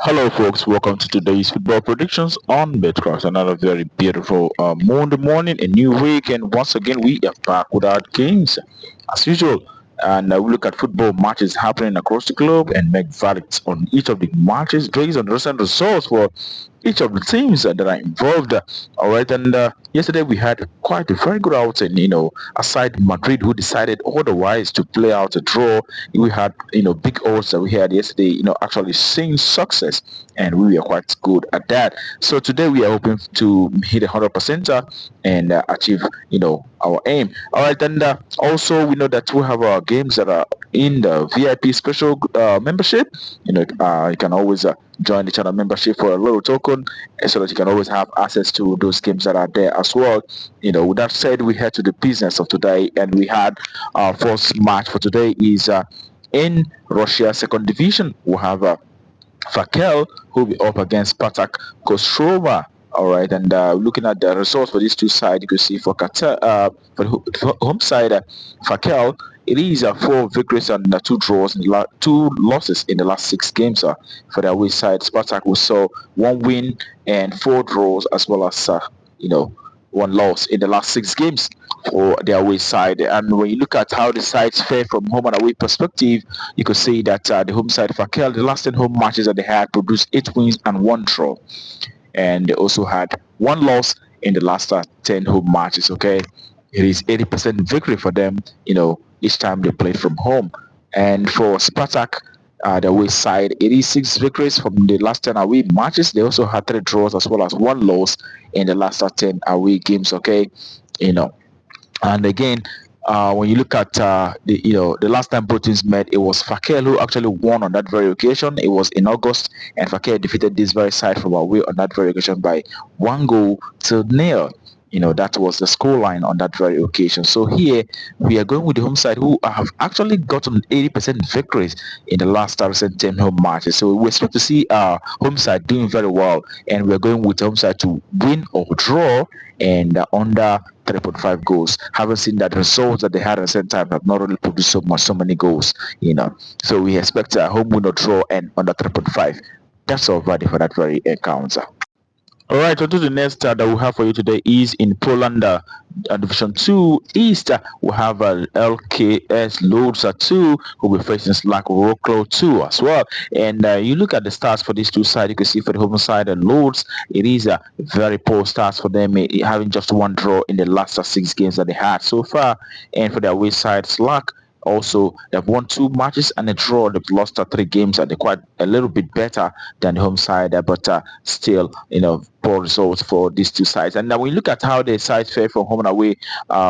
Hello, folks. Welcome to today's football predictions on bettor. Another very beautiful Monday morning, a new week, and once again we are back with our games as usual. And we look at football matches happening across the globe and make verdicts on each of the matches based on recent results for each of the teams that are involved. All right, and yesterday we had quite a very good outing. Aside Madrid, who decided otherwise to play out a draw, we had big odds that we had yesterday. Actually seeing success, and we were quite good at that. So today we are hoping to hit 100% and achieve our aim. All right, and also we know that we have our games that are in the VIP special membership. You can always join the channel membership for a little token so that you can always have access to those games that are there as well. With that said, we head to the business of today, and we had our first match for today is in Russia second division. We have Fakel, who will be up against Spartak Kostroma. All right, and looking at the results for these two sides, you can see for home side, Fakel, it is four victories and two draws and two losses in the last six games. For the away side, Spartak we saw one win and four draws, as well as one loss in the last six games for the away side. And when you look at how the sides fare from home and away perspective, you could see that the home side Fakel, the last 10 home matches that they had, produced 8 wins and one draw, and they also had one loss in the last 10 home matches. Okay, it is 80% victory for them, each time they played from home. And for Spartak, the away side, it is six victories from the last 10 away matches. They also had three draws as well as one loss in the last 10 away games. Okay, you know, and again, when you look at the last time both teams met, it was Fakel who actually won on that very occasion. It was in August, and Fakel defeated this very side from away on that very occasion by 1 goal to nil. That was the scoreline on that very occasion. So here we are going with the home side, who have actually gotten 80% victories in the last recent 10 home matches. So we expect to see our home side doing very well, and we're going with the home side to win or draw and under 3.5 goals. Haven't seen that results that they had at the same time have not really produced so many goals. So we expect a home win or draw and under 3.5. That's all ready for that very encounter. All right, on to the next that we have for you today is in Poland, Division 2 East. We have LKS Lodz 2 who will be facing Slask Wroclaw 2 as well. And you look at the stats for these two sides, you can see for the home side and Lodz, it is a very poor stats for them, having just one draw in the last six games that they had so far. And for the away side, Slask, also, they've won two matches and a draw. They've lost three games, and they're quite a little bit better than the home side, but still, poor results for these two sides. And now, when you look at how the sides fare from home and away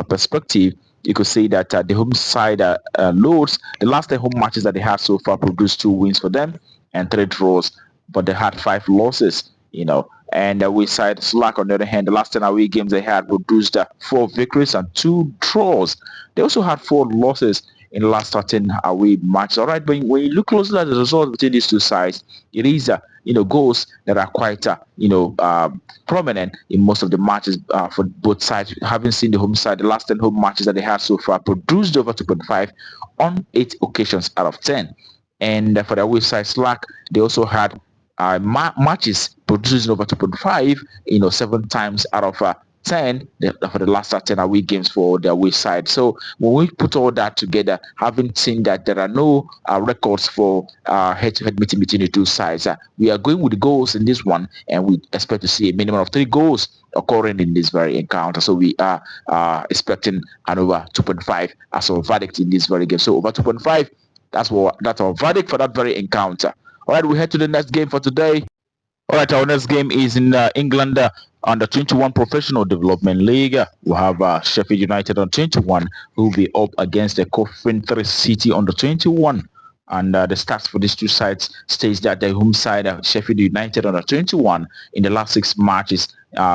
perspective, you could see that the home side Lords, the last 10 home matches that they had so far produced 2 wins for them and three draws, but they had five losses. And we side Slask, on the other hand, the last 10 away games they had produced four victories and two draws. They also had four losses in the last 13 away matches. All right, but when you look closely at the results between these two sides, it is goals that are quite prominent in most of the matches for both sides. Having seen the home side, the last 10 home matches that they had so far produced over 2.5 on 8 occasions out of 10. And for the away side Slask, they also had matches producing over 2.5, 7 times out of 10 for the last 10 away games for the away side. So when we put all that together, having seen that there are no records for head-to-head meeting between the two sides, we are going with the goals in this one, and we expect to see a minimum of 3 goals occurring in this very encounter. So we are expecting an over 2.5 as our verdict in this very game. So over 2.5, that's our verdict for that very encounter. All right, we head to the next game for today. All right, our next game is in England under 21 Professional Development League. We have Sheffield United on 21 who will be up against the Coventry City under 21. And the stats for these two sides states that the home side, Sheffield United under 21, in the last 6 matches,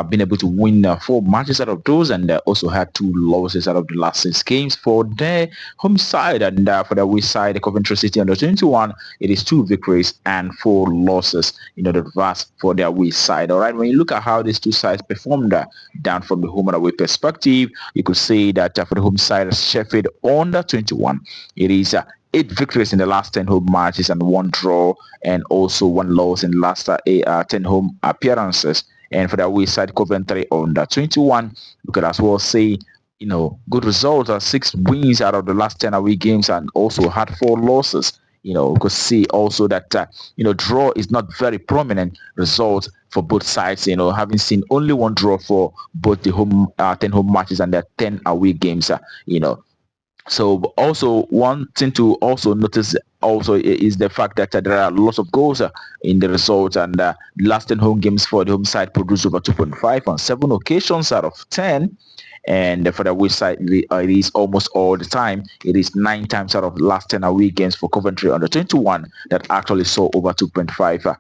been able to win 4 matches out of those, and also had 2 losses out of the last 6 games for their home side. And for the away side, the Coventry City under 21, it is 2 victories and 4 losses in the reverse for their away side. All right, when you look at how these two sides performed down from the home and away perspective, you could say that for the home side, Sheffield under 21, it is 8 victories in the last 10 home matches and 1 draw, and also 1 loss in the last 10 home appearances. And for the away side, Coventry under 21, we could as well say, good results are 6 wins out of the last 10 away games, and also had 4 losses. We could see also that draw is not very prominent result for both sides. Having seen only 1 draw for both the home 10 home matches and the 10 away games. So also one thing to also notice also is the fact that there are lots of goals in the results, and the last 10 home games for the home side produced over 2.5 on 7 occasions out of 10. And for the away side, it is almost all the time. It is 9 times out of the last 10 away games for Coventry under 21 that actually saw over 2.5.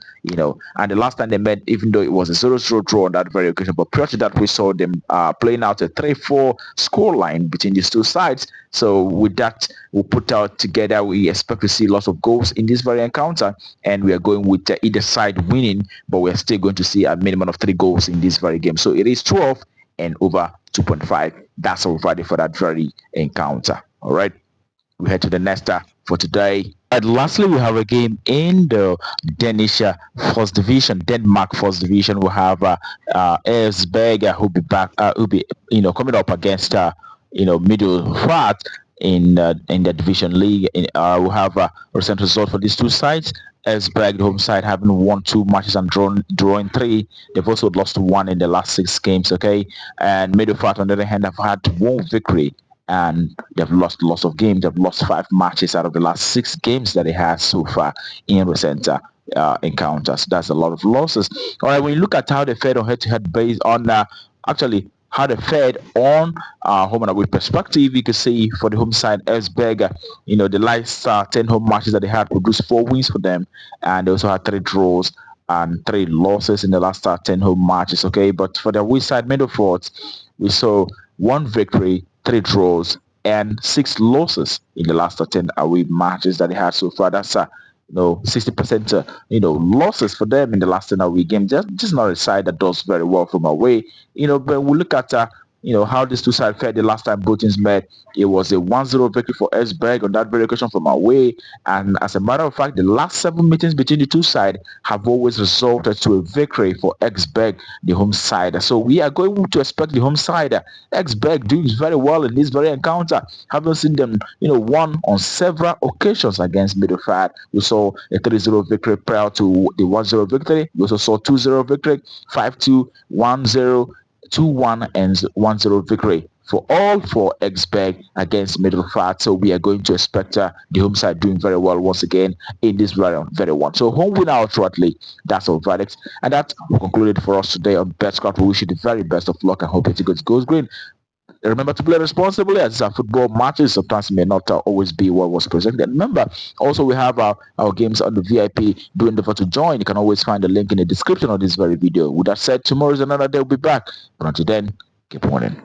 And the last time they met, even though it was a 0-0 draw on that very occasion, but prior to that, we saw them playing out a 3-4 score line between these two sides. So with that, we put out together, we expect to see lots of goals in this very encounter, and we are going with either side winning, but we're still going to see a minimum of 3 goals in this very game. So it is 12 and over 2.5. That's all Friday for that very encounter. All right, we head to the next for today. And lastly, we have a game in the Danish First Division, Denmark First Division. We have Esbjerg who'll be back, who'll be coming up against Middelfart in the division league. We have a recent result for these two sides. Esbjerg, the home side, having won 2 matches and drawing 3. They've also lost 1 in the last 6 games. Okay, and Middelfart, on the other hand, have had 1 victory and they've lost lots of games. They've lost 5 matches out of the last 6 games that they had so far in recent encounters. That's a lot of losses. All right, when you look at how they fared on head-to-head based on actually how they fared on home and away perspective, you could see for the home side, Esbjerg, the last 10 home matches that they had produced 4 wins for them, and they also had 3 draws and 3 losses in the last 10 home matches. Okay, but for the away side, Middelfart, we saw 1 victory, 3 draws, and 6 losses in the last 10 away matches that they had so far. That's 60% losses for them in the last 10 away game. Just not a side that does very well from away. But we look at how these two sides fared the last time both teams met. It was a 1-0 victory for Esbjerg on that very occasion from away. And as a matter of fact, the last 7 meetings between the two sides have always resulted to a victory for Esbjerg, the home side. So we are going to expect the home side, Esbjerg, doing very well in this very encounter. Having seen them, won on several occasions against Middelfart. We saw a 3-0 victory prior to the 1-0 victory. We also saw 2-0 victory, 5-2, 1-0, 2-1 and 1-0 victory for Esbjerg against Middelfart. So we are going to expect the home side doing very well once again in this very one. So home win out shortly. That's our verdict, and that will conclude it for us today on BetCraft. We wish you the very best of luck and hope it goes green. Remember to play responsibly, as our football matches sometimes may not always be what was presented. Remember, also we have our games on the VIP. Do endeavor to join. You can always find the link in the description of this very video. With that said, tomorrow is another day. We'll be back. But until then, keep winning.